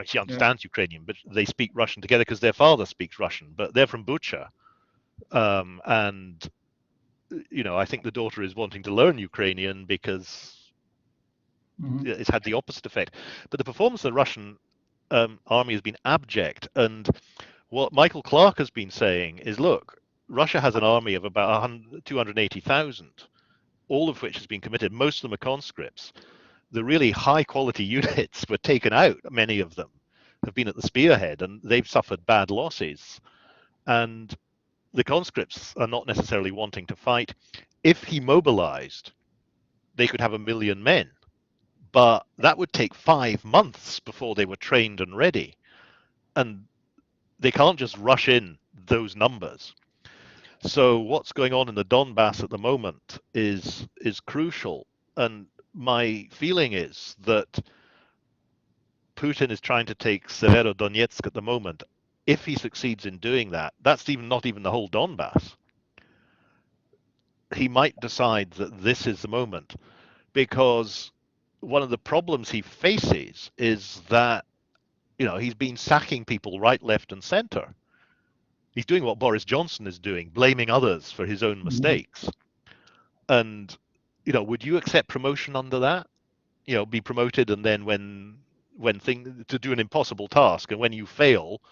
Speaker 1: She understands Ukrainian, but they speak Russian together because their father speaks Russian. But they're from Bucha, and you know, I think the daughter is wanting to learn Ukrainian because it's had the opposite effect. But the performance of the Russian army has been abject. And what Michael Clark has been saying is, look, Russia has an army of about 280,000, all of which has been committed. Most of them are conscripts. The really high quality units were taken out. Many of them have been at the spearhead, and they've suffered bad losses. And the conscripts are not necessarily wanting to fight. If he mobilized, they could have 1 million men, but that would take 5 months before they were trained and ready. And they can't just rush in those numbers. So what's going on in the Donbass at the moment is crucial. And my feeling is that Putin is trying to take Severodonetsk at the moment. If he succeeds in doing that, that's not even the whole Donbass. He might decide that this is the moment, because one of the problems he faces is that, you know, he's been sacking people right, left, and center. He's doing what Boris Johnson is doing, blaming others for his own mistakes. And, you know, would you accept promotion under that? You know, be promoted, and then when to do an impossible task, and when you fail,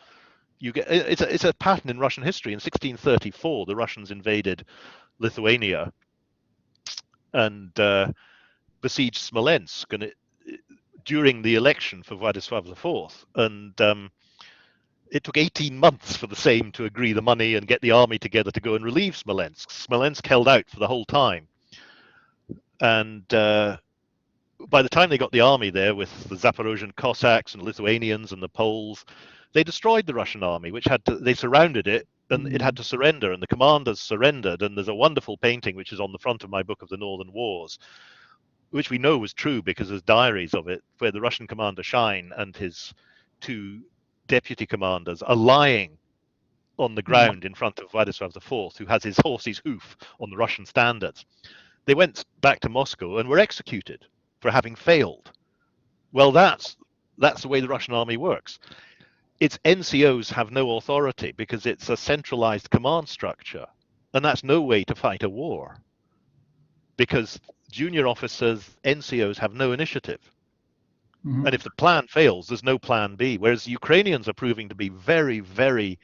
Speaker 1: you get it's a pattern in Russian history. In 1634, the Russians invaded Lithuania and besieged Smolensk, and during the election for Vladislav IV, and it took 18 months for the Sejm to agree the money and get the army together to go and relieve Smolensk. Smolensk held out for the whole time, and by the time they got the army there with the Zaporozhian Cossacks and Lithuanians and the Poles, they destroyed the Russian army, they surrounded it, and it had to surrender, and the commanders surrendered. And there's a wonderful painting which is on the front of my book of the Northern Wars, which we know was true because there's diaries of it, where the Russian commander Schein and his two deputy commanders are lying on the ground in front of Vladislav IV, who has his horse's hoof on the Russian standards. They went back to Moscow and were executed for having failed. Well, that's the way the Russian army works. Its NCOs have no authority because it's a centralized command structure, and that's no way to fight a war, because junior officers, NCOs, have no initiative. And if the plan fails, there's no plan B. Whereas the Ukrainians are proving to be very, very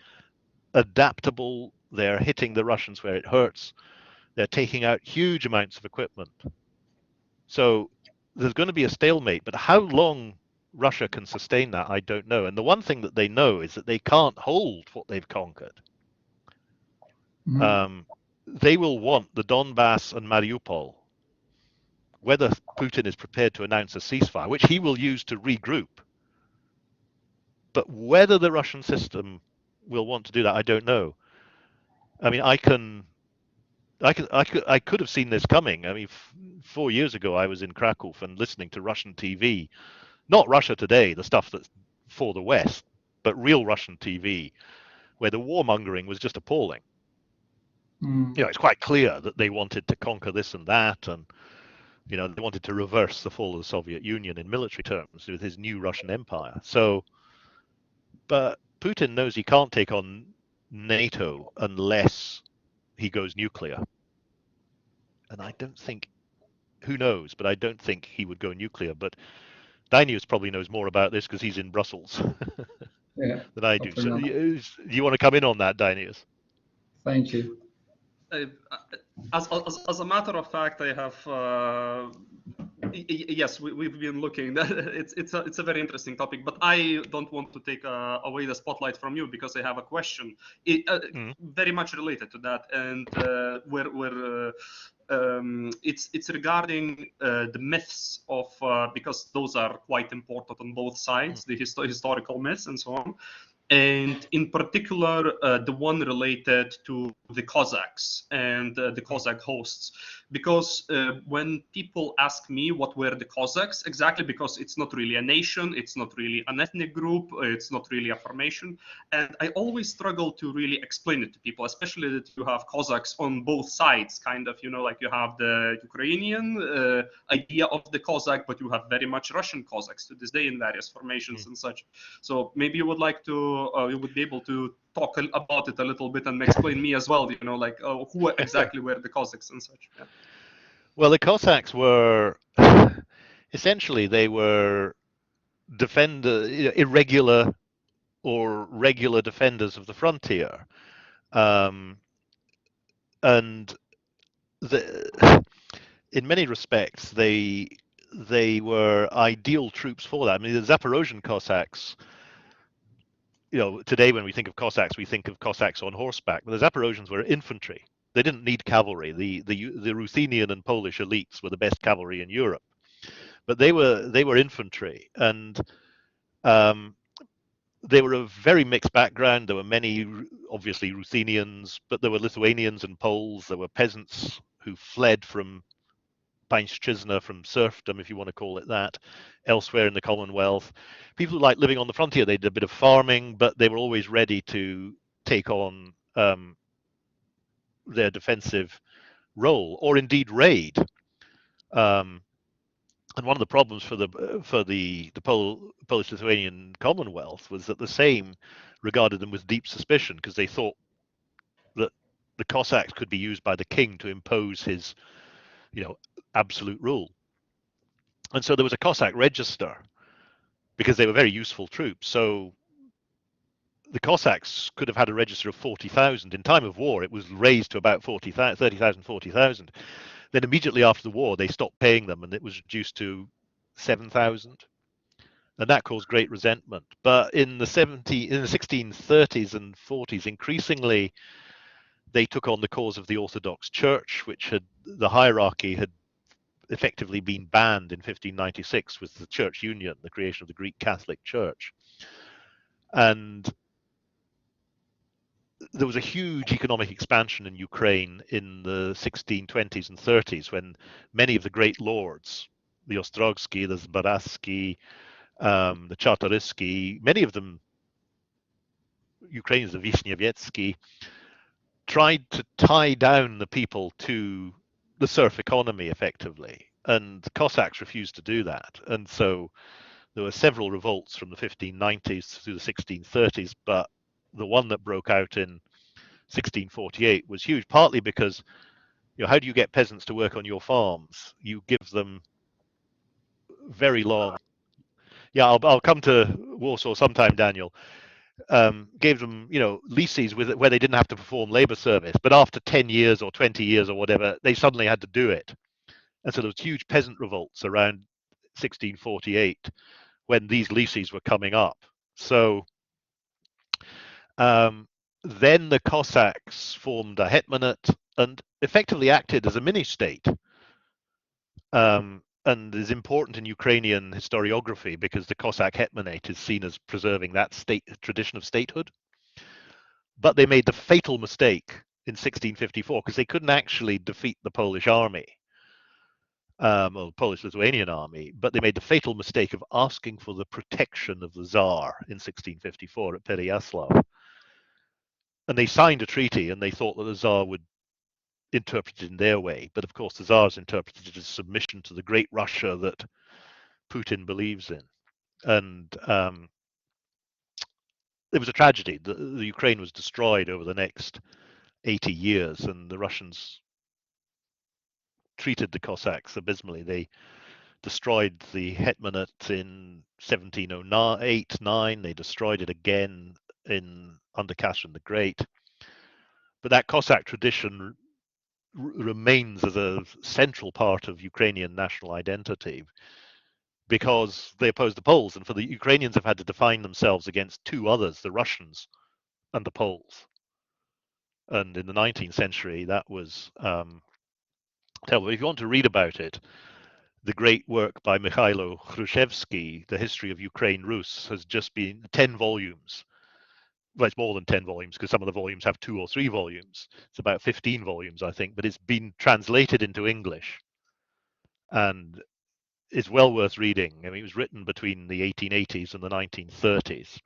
Speaker 1: adaptable. They're hitting the Russians where it hurts. They're taking out huge amounts of equipment. So there's going to be a stalemate, but how long Russia can sustain that, I don't know. And the one thing that they know is that they can't hold what they've conquered. They will want the Donbass and Mariupol, whether Putin is prepared to announce a ceasefire, which he will use to regroup. But whether the Russian system will want to do that, I don't know. I mean, I could have seen this coming. I mean, 4 years ago, I was in Krakow and listening to Russian TV, not Russia Today, the stuff that's for the West, but real Russian TV, where the warmongering was just appalling. You know, it's quite clear that they wanted to conquer this and that, and you know, they wanted to reverse the fall of the Soviet Union in military terms with his new Russian empire. So, but Putin knows he can't take on NATO unless he goes nuclear. And I don't think, who knows, but I don't think he would go nuclear. But Dainius probably knows more about this because he's in Brussels than I do. So, do you want to come in on that, Dainius?
Speaker 5: Thank you.
Speaker 3: As a matter of fact, I have Yes, we've been looking. It's a very interesting topic, but I don't want to take away the spotlight from you because I have a question very much related to that, and it's regarding the myths of because those are quite important on both sides, the historical myths and so on. And in particular, the one related to the Cossacks and the Cossack hosts. Because when people ask me what were the Cossacks, exactly because it's not really a nation, it's not really an ethnic group, it's not really a formation. And I always struggle to really explain it to people, especially that you have Cossacks on both sides, kind of, like you have the Ukrainian idea of the Cossack, but you have very much Russian Cossacks to this day in various formations and such. So maybe you would like to, you would be able to talk about it a little bit and explain me as well, like who exactly were the Cossacks and such. Yeah.
Speaker 1: Well, the Cossacks were essentially they were irregular or regular defenders of the frontier, and in many respects they were ideal troops for that. I mean, the Zaporozhian Cossacks. Today when we think of Cossacks, we think of Cossacks on horseback, but the Zaporozhians were infantry. They didn't need cavalry. The Ruthenian and Polish elites were the best cavalry in Europe, but they were infantry, and they were a very mixed background. There were many, obviously, Ruthenians, but there were Lithuanians and Poles. There were peasants who fled from Pańszczyzna, from serfdom, if you want to call it that, elsewhere in the Commonwealth. People who liked living on the frontier, they did a bit of farming, but they were always ready to take on their defensive role, or indeed raid. And one of the problems for the Polish-Lithuanian Commonwealth was that the Sejm regarded them with deep suspicion because they thought that the Cossacks could be used by the king to impose his, absolute rule. And so there was a Cossack register because they were very useful troops. So the Cossacks could have had a register of 40,000. In time of war, it was raised to about 30,000, 40,000. Then immediately after the war, they stopped paying them, and it was reduced to 7,000, and that caused great resentment. But in the 1630s and 40s, increasingly they took on the cause of the Orthodox Church, which the hierarchy had effectively been banned in 1596 with the Church Union, the creation of the Greek Catholic Church. And there was a huge economic expansion in Ukraine in the 1620s and 30s when many of the great lords, the Ostrogski, the Zbaraski, the Czartoryski, many of them, Ukrainians, the Vishnyevetski, tried to tie down the people to the serf economy effectively. And the Cossacks refused to do that. And so there were several revolts from the 1590s through the 1630s, but the one that broke out in 1648 was huge, partly because, how do you get peasants to work on your farms? You give them very long. Yeah, I'll come to Warsaw sometime, Daniel. Gave them, leases where they didn't have to perform labor service, but after 10 years or 20 years or whatever, they suddenly had to do it. And so there was huge peasant revolts around 1648 when these leases were coming up. So then the Cossacks formed a hetmanate and effectively acted as a mini-state, and is important in Ukrainian historiography because the Cossack hetmanate is seen as preserving that tradition of statehood. But they made the fatal mistake in 1654 because they couldn't actually defeat the Polish army, or the Polish-Lithuanian army, but they made the fatal mistake of asking for the protection of the Tsar in 1654 at Pereyaslav. And they signed a treaty and they thought that the Tsar would interpret it in their way. But of course, the Tsars interpreted it as submission to the great Russia that Putin believes in. And it was a tragedy. The Ukraine was destroyed over the next 80 years, and the Russians treated the Cossacks abysmally. They destroyed the hetmanate in 1708-9. They destroyed it again under Catherine the Great. But that Cossack tradition remains as a central part of Ukrainian national identity because they oppose the Poles, and for the Ukrainians have had to define themselves against two others, the Russians and the Poles. And in the 19th century, that was terrible. If you want to read about it, the great work by Mikhailo Khrushchevsky, The History of Ukraine Rus, has just been 10 volumes. Well, it's more than 10 volumes because some of the volumes have 2 or 3 volumes. It's about 15 volumes, I think, but it's been translated into English and is well worth reading. I mean, it was written between the 1880s and the 1930s,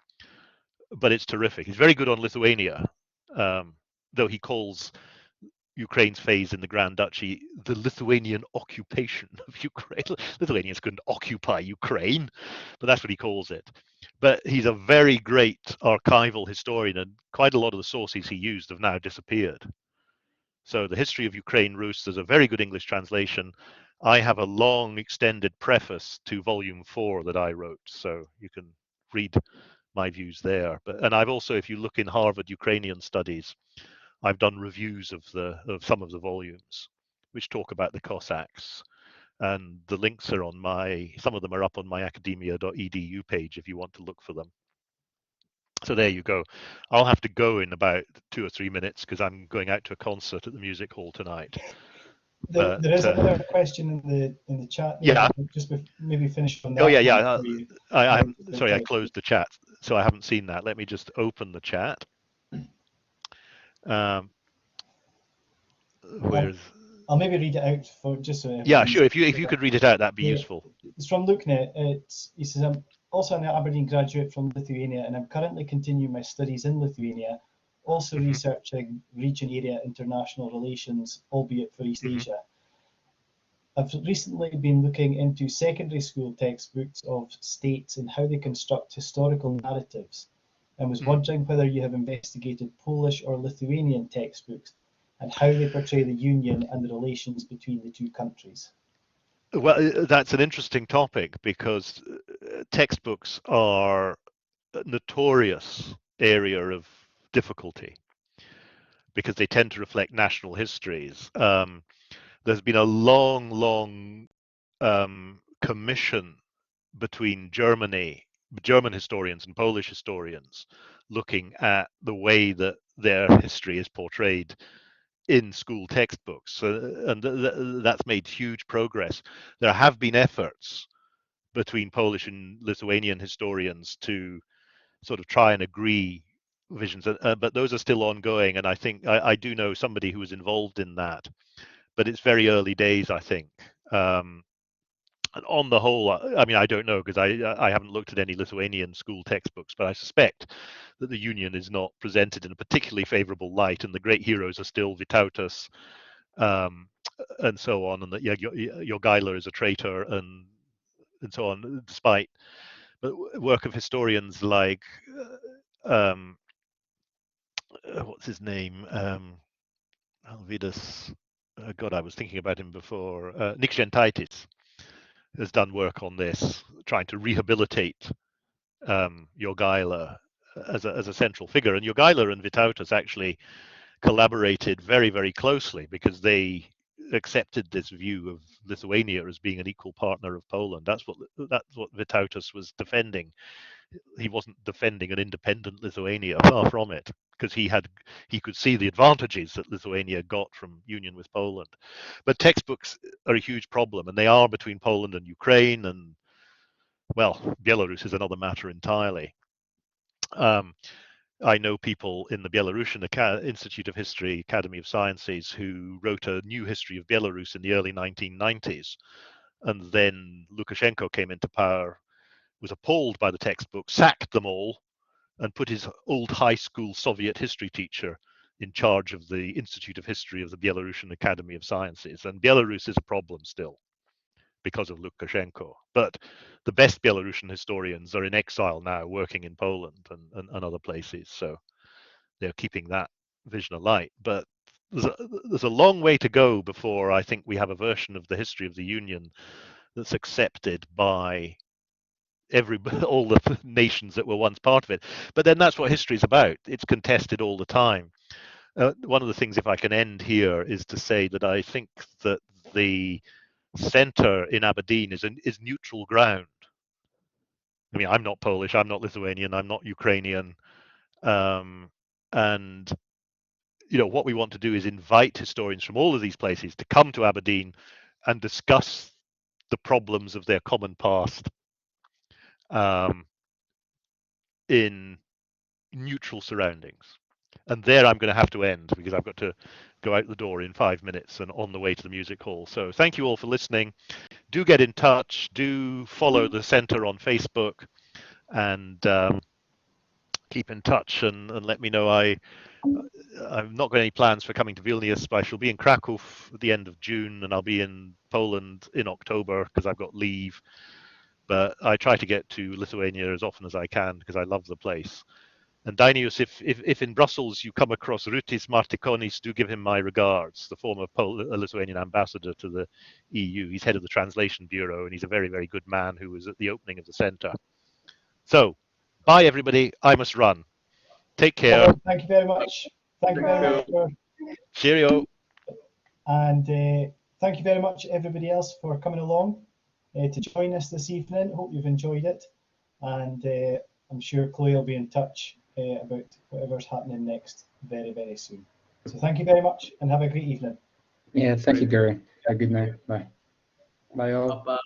Speaker 1: but it's terrific. He's very good on Lithuania, though he calls Ukraine's phase in the Grand Duchy the Lithuanian occupation of Ukraine. Lithuanians couldn't occupy Ukraine, but that's what he calls it. But he's a very great archival historian, and quite a lot of the sources he used have now disappeared. So the history of Ukraine Rus, there's a very good English translation. I have a long extended preface to volume 4 that I wrote, so you can read my views there. And I've also, if you look in Harvard Ukrainian Studies, I've done reviews of some of the volumes which talk about the Cossacks, and the links are on some of them are up on my academia.edu page if you want to look for them. So there you go. I'll have to go in about 2 or 3 minutes because I'm going out to a concert at the music hall tonight.
Speaker 2: There is another question in the chat.
Speaker 1: Yeah.
Speaker 2: Just maybe finish on that.
Speaker 1: Oh yeah. Sorry, I closed the chat, so I haven't seen that. Let me just open the chat. Where's?
Speaker 2: I'll maybe read it out for just so.
Speaker 1: Yeah, sure. If you could read it out, that'd be useful.
Speaker 2: It's from Lukenet. He says, I'm also an Aberdeen graduate from Lithuania, and I'm currently continuing my studies in Lithuania, also researching region area international relations, albeit for East Asia. I've recently been looking into secondary school textbooks of states and how they construct historical narratives, and was wondering whether you have investigated Polish or Lithuanian textbooks and how they portray the union and the relations between the two countries.
Speaker 1: Well, that's an interesting topic because textbooks are a notorious area of difficulty because they tend to reflect national histories. There's been a long commission between German historians and Polish historians looking at the way that their history is portrayed in school textbooks, and that's made huge progress. There have been efforts between Polish and Lithuanian historians to sort of try and agree visions, but those are still ongoing, and I think I do know somebody who was involved in that, but it's very early days, I think. And on the whole, I mean, I don't know because I haven't looked at any Lithuanian school textbooks, but I suspect that the Union is not presented in a particularly favorable light, and the great heroes are still Vytautas and so on, and that Jogaila is a traitor and so on, despite the work of historians like what's his name, Alvydas. God, I was thinking about him before. Nick Gentaitis has done work on this, trying to rehabilitate Jogaila as a central figure. And Jogaila and Vytautas actually collaborated very, very closely because they accepted this view of Lithuania as being an equal partner of Poland. That's what Vytautas was defending. He wasn't defending an independent Lithuania, far from it, because he could see the advantages that Lithuania got from union with Poland. But textbooks are a huge problem, and they are between Poland and Ukraine, and well, Belarus is another matter entirely. I know people in the Belarusian Institute of History, Academy of Sciences, who wrote a new history of Belarus in the early 1990s, and then Lukashenko came into power, was appalled by the textbook, sacked them all, and put his old high school Soviet history teacher in charge of the Institute of History of the Belarusian Academy of Sciences. And Belarus is a problem still because of Lukashenko. But the best Belarusian historians are in exile now, working in Poland and other places. So they're keeping that vision alight. But there's a long way to go before I think we have a version of the history of the Union that's accepted by all the nations that were once part of it. But then that's what history is about. It's contested all the time. one of the things, if I can end here, is to say that I think that the centre in Aberdeen is neutral ground. I mean, I'm not Polish, I'm not Lithuanian, I'm not Ukrainian, and what we want to do is invite historians from all of these places to come to Aberdeen and discuss the problems of their common past in neutral surroundings. And there I'm going to have to end because I've got to go out the door in 5 minutes and on the way to the music hall. So thank you all for listening. Do get in touch. Do follow the centre on Facebook and keep in touch and let me know. I've not got any plans for coming to Vilnius, but I shall be in Krakow at the end of June, and I'll be in Poland in October because I've got leave. But I try to get to Lithuania as often as I can because I love the place. And Dainius, if in Brussels you come across Rutis Martikonis, do give him my regards, the former Lithuanian ambassador to the EU. He's head of the translation bureau, and he's a very, very good man who was at the opening of the centre. So, bye everybody. I must run. Take care.
Speaker 2: Thank you very much. Thank you very much.
Speaker 1: Cheerio.
Speaker 2: And thank you very much, everybody else, for coming along to join us this evening. Hope you've enjoyed it. And I'm sure Chloe will be in touch about whatever's happening next very, very soon. So thank you very much and have a great evening.
Speaker 6: Yeah, thank you, Gary. Have a good night. Bye. Bye all.
Speaker 4: Bye.